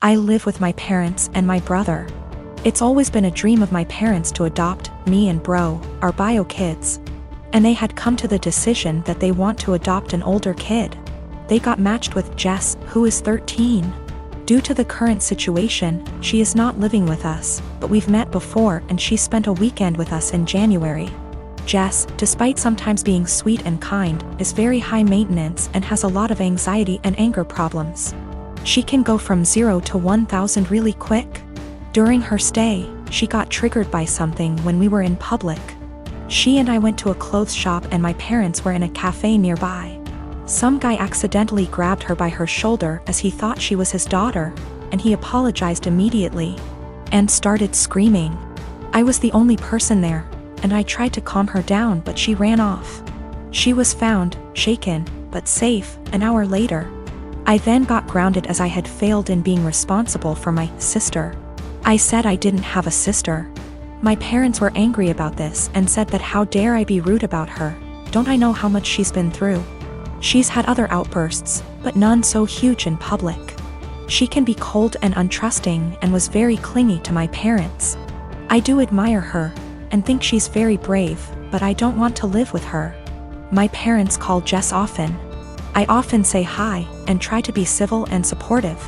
I live with my parents and my brother. It's always been a dream of my parents to adopt me and bro, our bio kids. And they had come to the decision that they want to adopt an older kid. They got matched with Jess, who is 13. Due to the current situation, she is not living with us, but we've met before and she spent a weekend with us in January. Jess, despite sometimes being sweet and kind, is very high maintenance and has a lot of anxiety and anger problems. She can go from 0 to 1,000 really quick. During her stay, she got triggered by something when we were in public. She and I went to a clothes shop and my parents were in a cafe nearby. Some guy accidentally grabbed her by her shoulder as he thought she was his daughter, and he apologized immediately and started screaming. I was the only person there, and I tried to calm her down, but she ran off. She was found, shaken, but safe, an hour later. I then got grounded as I had failed in being responsible for my sister. I said I didn't have a sister. My parents were angry about this and said that how dare I be rude about her, don't I know how much she's been through? She's had other outbursts, but none so huge in public. She can be cold and untrusting and was very clingy to my parents. I do admire her and think she's very brave, but I don't want to live with her. My parents call Jess often. I often say hi and try to be civil and supportive.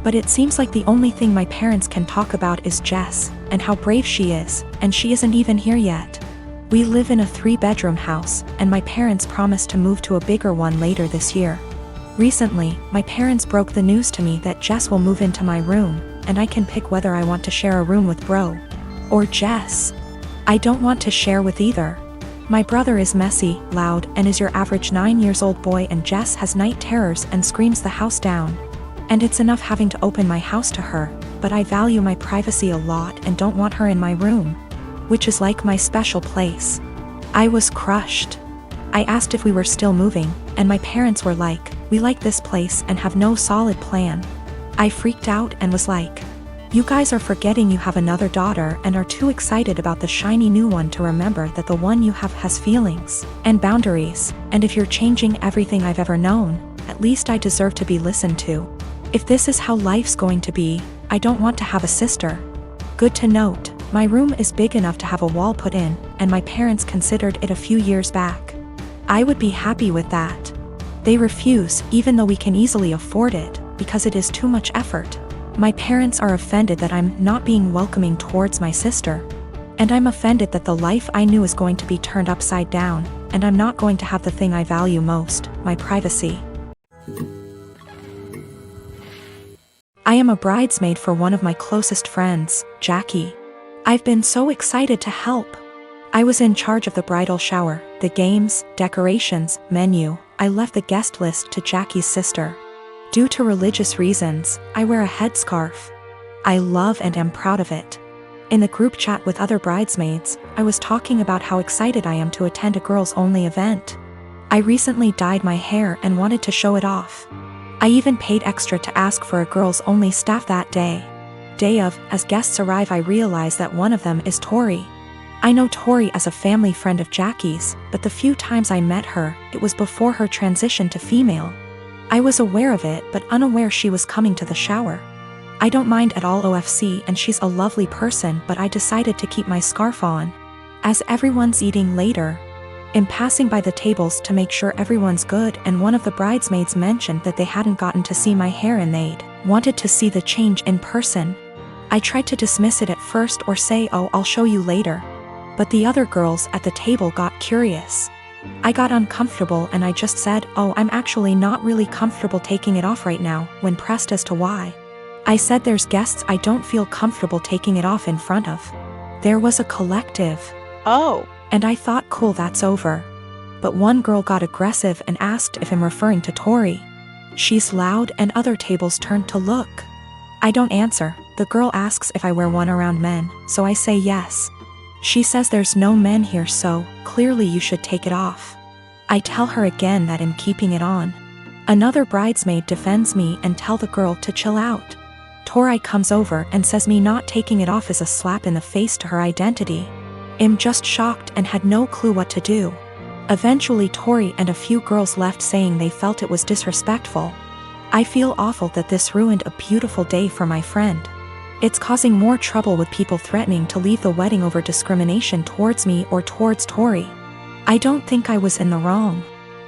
But it seems like the only thing my parents can talk about is Jess and how brave she is, and she isn't even here yet. We live in a 3-bedroom house, and my parents promised to move to a bigger one later this year. Recently, my parents broke the news to me that Jess will move into my room, and I can pick whether I want to share a room with bro or Jess. I don't want to share with either. My brother is messy, loud, and is your average 9-year-old boy, and Jess has night terrors and screams the house down. And it's enough having to open my house to her, but I value my privacy a lot and don't want her in my room, which is like my special place. I was crushed. I asked if we were still moving, and my parents were like, we like this place and have no solid plan. I freaked out and was like, you guys are forgetting you have another daughter and are too excited about the shiny new one to remember that the one you have has feelings and boundaries, and if you're changing everything I've ever known, at least I deserve to be listened to. If this is how life's going to be, I don't want to have a sister. Good to note, my room is big enough to have a wall put in, and my parents considered it a few years back. I would be happy with that. They refuse, even though we can easily afford it, because it is too much effort. My parents are offended that I'm not being welcoming towards my sister. And I'm offended that the life I knew is going to be turned upside down, and I'm not going to have the thing I value most, my privacy. I am a bridesmaid for one of my closest friends, Jackie. I've been so excited to help. I was in charge of the bridal shower, the games, decorations, menu. I left the guest list to Jackie's sister. Due to religious reasons, I wear a headscarf. I love and am proud of it. In the group chat with other bridesmaids, I was talking about how excited I am to attend a girls-only event. I recently dyed my hair and wanted to show it off. I even paid extra to ask for a girls-only staff that day. Day of, as guests arrive, I realize that one of them is Tori. I know Tori as a family friend of Jackie's, but the few times I met her, it was before her transition to female. I was aware of it but unaware she was coming to the shower. I don't mind at all OFC and she's a lovely person, but I decided to keep my scarf on. As everyone's eating later, I'm passing by the tables to make sure everyone's good, and one of the bridesmaids mentioned that they hadn't gotten to see my hair and they'd wanted to see the change in person. I tried to dismiss it at first or say, oh, I'll show you later. But the other girls at the table got curious. I got uncomfortable and I just said, oh, I'm actually not really comfortable taking it off right now, when pressed as to why. I said there's guests I don't feel comfortable taking it off in front of. There was a collective. Oh. And I thought, cool, that's over. But one girl got aggressive and asked if I'm referring to Tori. She's loud and other tables turned to look. I don't answer. The girl asks if I wear one around men, so I say yes. She says there's no men here, so clearly you should take it off. I tell her again that I'm keeping it on. Another bridesmaid defends me and tell the girl to chill out. Tori comes over and says me not taking it off is a slap in the face to her identity. I'm just shocked and had no clue what to do. Eventually Tori and a few girls left saying they felt it was disrespectful. I feel awful that this ruined a beautiful day for my friend. It's causing more trouble with people threatening to leave the wedding over discrimination towards me or towards Tori. I don't think I was in the wrong.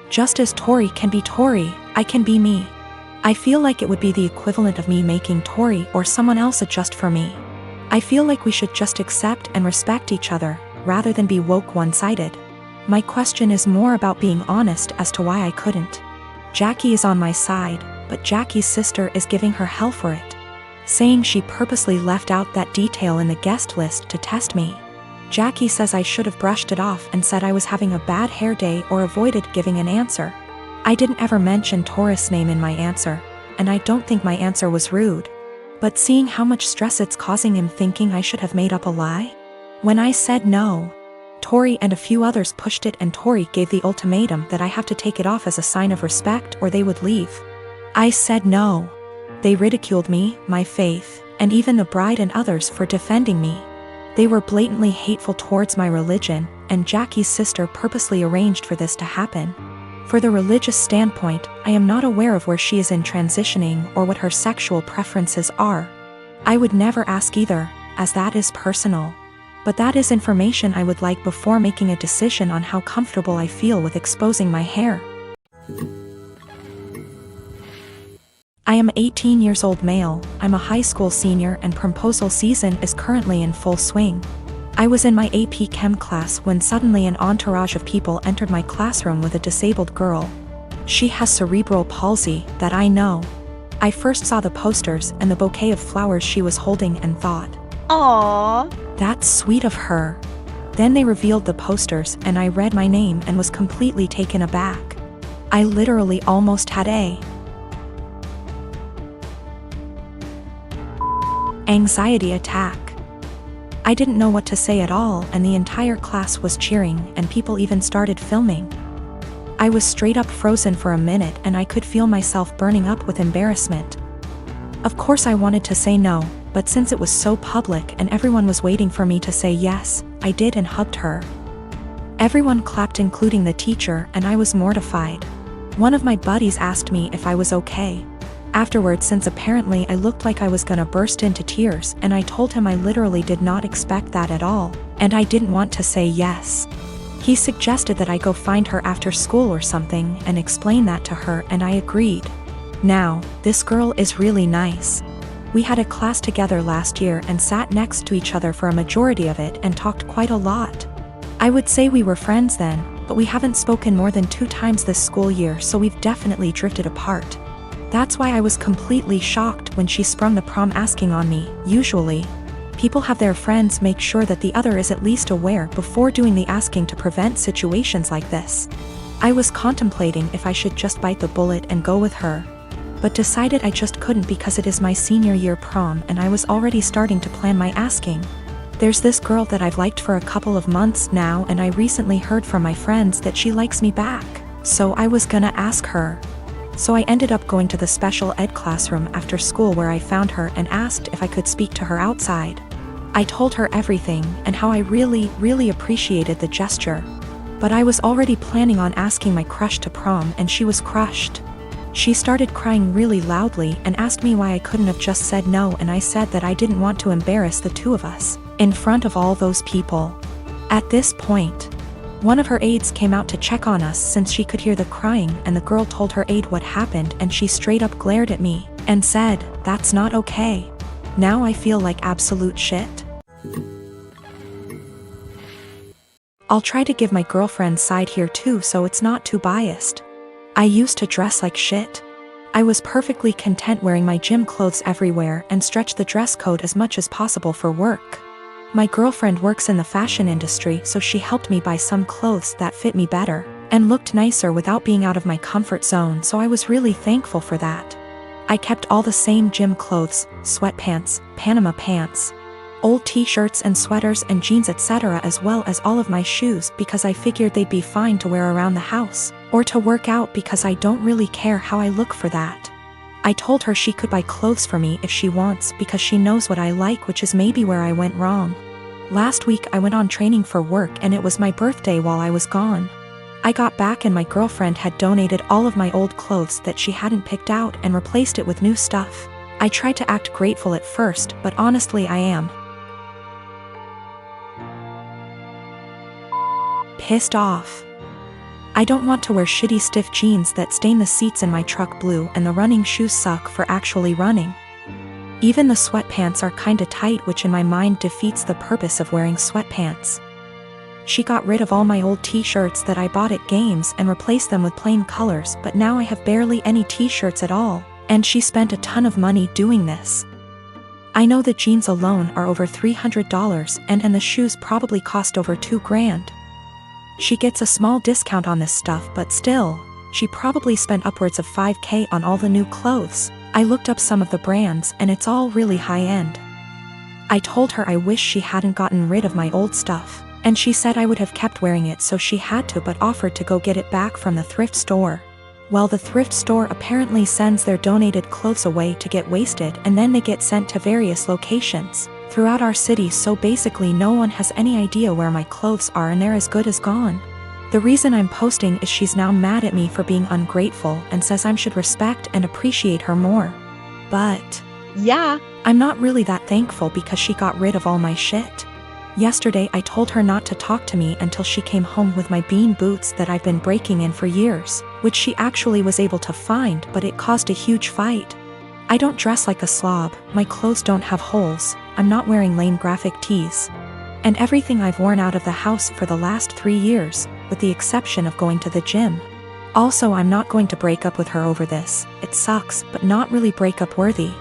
Just as Tori can be Tori, I can be me. I feel like it would be the equivalent of me making Tori or someone else adjust for me. I feel like we should just accept and respect each other, rather than be woke one-sided. My question is more about being honest as to why I couldn't. Jackie is on my side, but Jackie's sister is giving her hell for it, saying she purposely left out that detail in the guest list to test me. Jackie says I should have brushed it off and said I was having a bad hair day or avoided giving an answer. I didn't ever mention Taurus' name in my answer, and I don't think my answer was rude. But seeing how much stress it's causing him thinking I should have made up a lie? When I said no, Tori and a few others pushed it and Tori gave the ultimatum that I have to take it off as a sign of respect or they would leave. I said no. They ridiculed me, my faith, and even the bride and others for defending me. They were blatantly hateful towards my religion, and Jackie's sister purposely arranged for this to happen. For the religious standpoint, I am not aware of where she is in transitioning or what her sexual preferences are. I would never ask either, as that is personal. But that is information I would like before making a decision on how comfortable I feel with exposing my hair. I am 18 years old male, I'm a high school senior and proposal season is currently in full swing. I was in my AP Chem class when suddenly an entourage of people entered my classroom with a disabled girl. She has cerebral palsy, that I know. I first saw the posters and the bouquet of flowers she was holding and thought, "Aww, that's sweet of her." Then they revealed the posters and I read my name and was completely taken aback. I literally almost had a anxiety attack. I didn't know what to say at all and the entire class was cheering and people even started filming. I was straight up frozen for a minute and I could feel myself burning up with embarrassment. Of course I wanted to say no, but since it was so public and everyone was waiting for me to say yes, I did and hugged her. Everyone clapped including the teacher and I was mortified. One of my buddies asked me if I was okay. Afterwards, since apparently I looked like I was gonna burst into tears and I told him I literally did not expect that at all, and I didn't want to say yes. He suggested that I go find her after school or something and explain that to her and I agreed. Now, this girl is really nice. We had a class together last year and sat next to each other for a majority of it and talked quite a lot. I would say we were friends then, but we haven't spoken more than 2 times this school year so we've definitely drifted apart. That's why I was completely shocked when she sprung the prom asking on me. Usually, people have their friends make sure that the other is at least aware before doing the asking to prevent situations like this. I was contemplating if I should just bite the bullet and go with her, but decided I just couldn't because it is my senior year prom and I was already starting to plan my asking. There's this girl that I've liked for a couple of months now and I recently heard from my friends that she likes me back, so I was gonna ask her. So I ended up going to the special ed classroom after school where I found her and asked if I could speak to her outside. I told her everything and how I really appreciated the gesture. But I was already planning on asking my crush to prom and she was crushed. She started crying really loudly and asked me why I couldn't have just said no and I said that I didn't want to embarrass the two of us in front of all those people. At this point, one of her aides came out to check on us since she could hear the crying and the girl told her aide what happened and she straight up glared at me and said, "That's not okay." Now I feel like absolute shit. I'll try to give my girlfriend's side here too so it's not too biased. I used to dress like shit. I was perfectly content wearing my gym clothes everywhere and stretched the dress code as much as possible for work. My girlfriend works in the fashion industry so she helped me buy some clothes that fit me better and looked nicer without being out of my comfort zone so I was really thankful for that. I kept all the same gym clothes, sweatpants, Panama pants, old t-shirts and sweaters and jeans etc. as well as all of my shoes because I figured they'd be fine to wear around the house or to work out because I don't really care how I look for that. I told her she could buy clothes for me if she wants because she knows what I like, which is maybe where I went wrong. Last week I went on training for work and it was my birthday while I was gone. I got back and my girlfriend had donated all of my old clothes that she hadn't picked out and replaced it with new stuff. I tried to act grateful at first, but honestly I am pissed off. I don't want to wear shitty stiff jeans that stain the seats in my truck blue, and the running shoes suck for actually running. Even the sweatpants are kinda tight, which in my mind defeats the purpose of wearing sweatpants. She got rid of all my old t-shirts that I bought at games and replaced them with plain colors, but now I have barely any t-shirts at all, and she spent a ton of money doing this. I know the jeans alone are over $300 and the shoes probably cost over $2,000. She gets a small discount on this stuff, but still, she probably spent upwards of $5,000 on all the new clothes. I looked up some of the brands and it's all really high-end. I told her I wish she hadn't gotten rid of my old stuff, and she said I would have kept wearing it, so she had to, but offered to go get it back from the thrift store. Well, the thrift store apparently sends their donated clothes away to get wasted, and then they get sent to various locations throughout our city, so basically no one has any idea where my clothes are and they're as good as gone. The reason I'm posting is she's now mad at me for being ungrateful and says I should respect and appreciate her more. But yeah, I'm not really that thankful because she got rid of all my shit. Yesterday I told her not to talk to me until she came home with my bean boots that I've been breaking in for years, which she actually was able to find, but it caused a huge fight. I don't dress like a slob, my clothes don't have holes, I'm not wearing lame graphic tees, and everything I've worn out of the house for the last 3 years, with the exception of going to the gym. Also, I'm not going to break up with her over this. It sucks, but not really breakup worthy.